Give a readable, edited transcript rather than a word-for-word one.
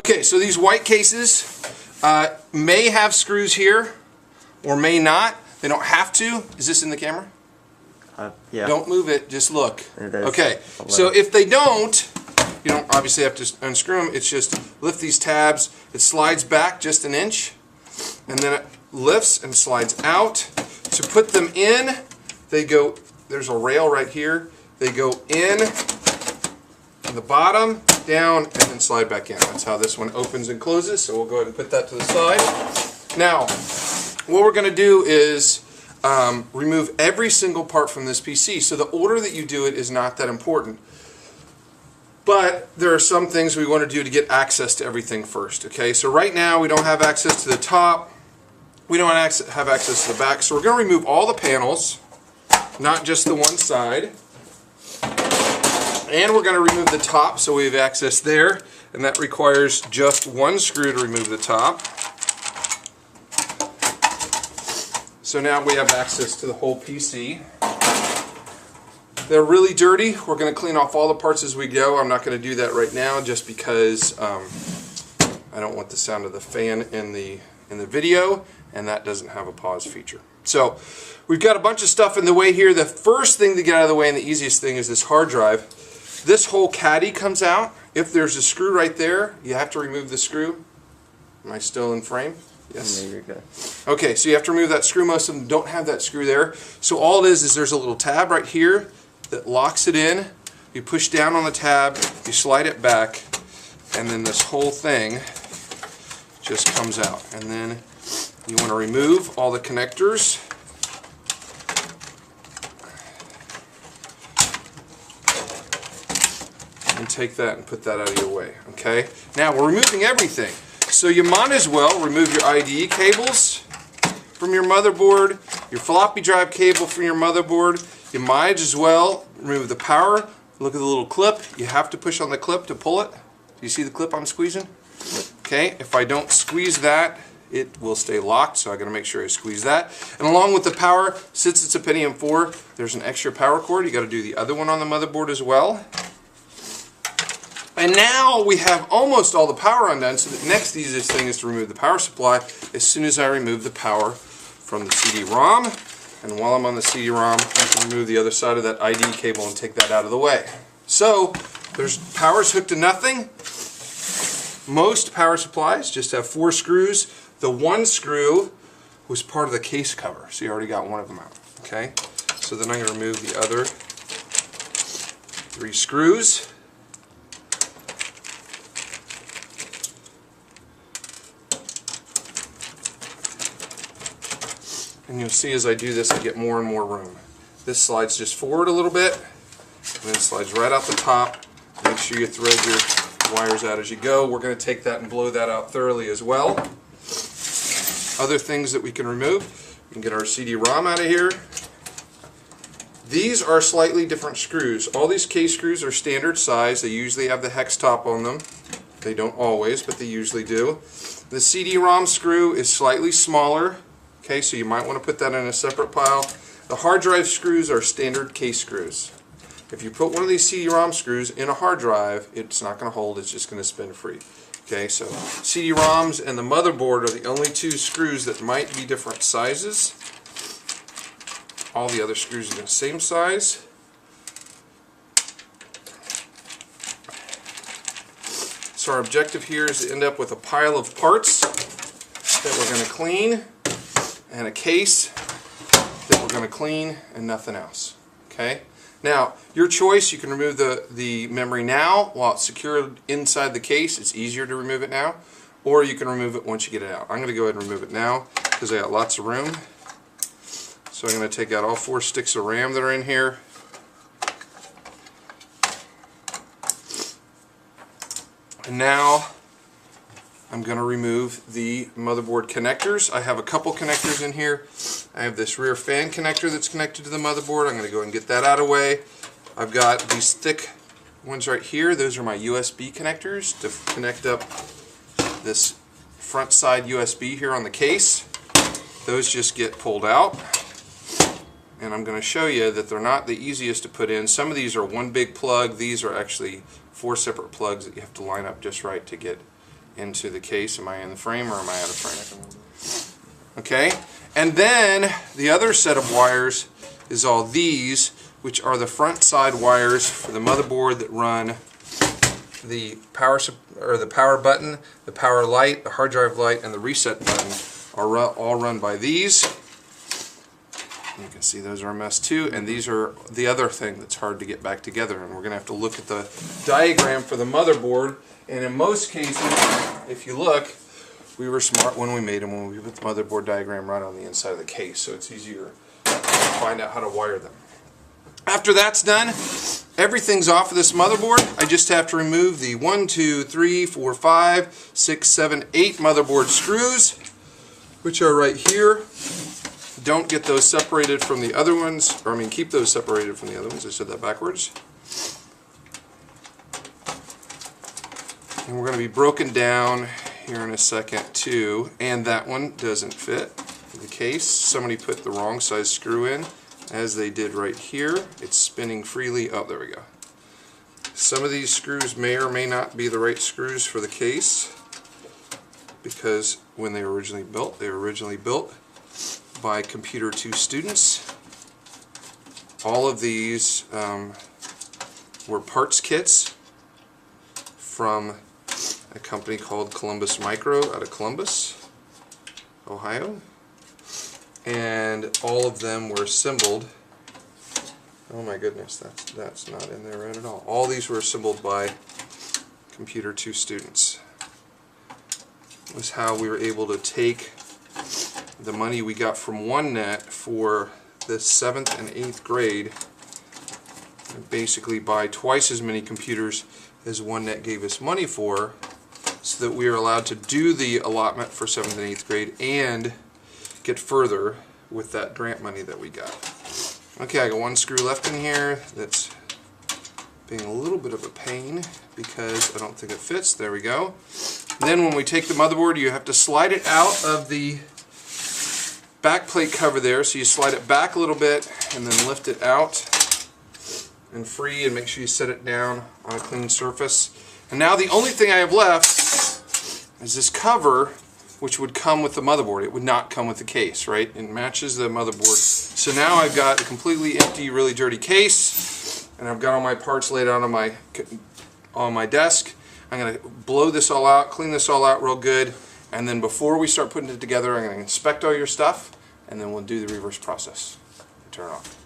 Okay, so these white cases may have screws here or may not. They don't have to. Is this in the camera? Yeah. Don't move it, just look. It is. Okay, so if they don't, you don't obviously have to unscrew them. It's just lift these tabs. It slides back just an inch, and then it lifts and slides out. To put them in, they go, there's a rail right here. They go in on the bottom, down, and then slide back in. That's how this one opens and closes, so we'll go ahead and put that to the side. Now, what we're going to do is remove every single part from this PC. So the order that you do it is not that important. But there are some things we want to do to get access to everything first. Okay, so right now we don't have access to the top. We don't have access to the back. So we're going to remove all the panels, not just the one side. And we're going to remove the top so we have access there. And that requires just one screw to remove the top. So now we have access to the whole PC. They're really dirty. We're going to clean off all the parts as we go. I'm not going to do that right now just because I don't want the sound of the fan in the video, and that doesn't have a pause feature. So we've got a bunch of stuff in the way here. The first thing to get out of the way and the easiest thing is this hard drive. This whole caddy comes out. If there's a screw right there, you have to remove the screw. Am I still in frame? Yes. Yeah, you're good. Okay, so you have to remove that screw. Most of them don't have that screw there. So all it is there's a little tab right here that locks it in. You push down on the tab, you slide it back, and then this whole thing just comes out. And then you want to remove all the connectors. And take that and put that out of your way. Okay? Now we're removing everything. So you might as well remove your IDE cables from your motherboard, your floppy drive cable from your motherboard. You might as well remove the power. Look at the little clip. You have to push on the clip to pull it. Do you see the clip I'm squeezing? Okay, if I don't squeeze that, it will stay locked, so I got to make sure I squeeze that. And along with the power, since it's a Pentium 4, there's an extra power cord. You got to do the other one on the motherboard as well. And now we have almost all the power undone, so the next easiest thing is to remove the power supply as soon as I remove the power from the CD-ROM. And while I'm on the CD-ROM, I can remove the other side of that ID cable and take that out of the way. So, there's power's hooked to nothing. Most power supplies just have 4 screws. The one screw was part of the case cover, so you already got one of them out. Okay? So then I'm going to remove the other 3 screws. And you'll see as I do this, I get more and more room. This slides just forward a little bit, and then it slides right out the top. Make sure you thread your wires out as you go. We're going to take that and blow that out thoroughly as well. Other things that we can remove, we can get our CD-ROM out of here. These are slightly different screws. All these case screws are standard size. They usually have the hex top on them. They don't always, but they usually do. The CD-ROM screw is slightly smaller. Okay, so you might want to put that in a separate pile. The hard drive screws are standard case screws. If you put one of these CD-ROM screws in a hard drive, it's not going to hold, it's just going to spin free. Okay, so CD-ROMs and the motherboard are the only 2 screws that might be different sizes. All the other screws are the same size. So our objective here is to end up with a pile of parts that we're going to clean, and a case that we're going to clean, and nothing else. Okay? Now, your choice, you can remove the memory now while it's secured inside the case. It's easier to remove it now. Or you can remove it once you get it out. I'm going to go ahead and remove it now because I got lots of room. So I'm going to take out all 4 sticks of RAM that are in here. And now I'm going to remove the motherboard connectors. I have a couple connectors in here. I have this rear fan connector that's connected to the motherboard. I'm going to go and get that out of the way. I've got these thick ones right here. Those are my USB connectors to connect up this front side USB here on the case. Those just get pulled out. And I'm going to show you that they're not the easiest to put in. Some of these are one big plug. These are actually 4 separate plugs that you have to line up just right to get into the case. Am I in the frame or am I out of frame? Okay, and then the other set of wires is all these, which are the front side wires for the motherboard that run the power button, the power light, the hard drive light, and the reset button are all run by these. You can see those are a mess too, and these are the other thing that's hard to get back together, and we're going to have to look at the diagram for the motherboard. And in most cases, if you look, we were smart when we made them, when we put the motherboard diagram right on the inside of the case, so it's easier to find out how to wire them. After that's done, everything's off of this motherboard. I just have to remove the 1, 2, 3, 4, 5, 6, 7, 8 motherboard screws, which are right here. Don't get those separated from the other ones, or I mean keep those separated from the other ones. I said that backwards. And we're going to be broken down here in a second too, and that one doesn't fit the case. Somebody put the wrong size screw in, as they did right here. It's spinning freely. Oh, there we go. Some of these screws may or may not be the right screws for the case, because when they were originally built, by Computer 2 students. All of these were parts kits from a company called Columbus Micro out of Columbus, Ohio. And all of them were assembled. Oh my goodness, that's not in there right at all. All these were assembled by Computer 2 students. It was how we were able to take the money we got from OneNet for the 7th and 8th grade and basically buy twice as many computers as OneNet gave us money for, so that we are allowed to do the allotment for 7th and 8th grade and get further with that grant money that we got. Okay, I got one screw left in here that's being a little bit of a pain because I don't think it fits. There we go. Then when we take the motherboard, you have to slide it out of the back plate cover there, so you slide it back a little bit and then lift it out and free, and make sure you set it down on a clean surface. And now the only thing I have left is this cover, which would come with the motherboard. It would not come with the case, right? It matches the motherboard. So now I've got a completely empty, really dirty case, and I've got all my parts laid out on my desk. I'm going to blow this all out, clean this all out real good, and then before we start putting it together, I'm going to inspect all your stuff, and then we'll do the reverse process. Turn it off.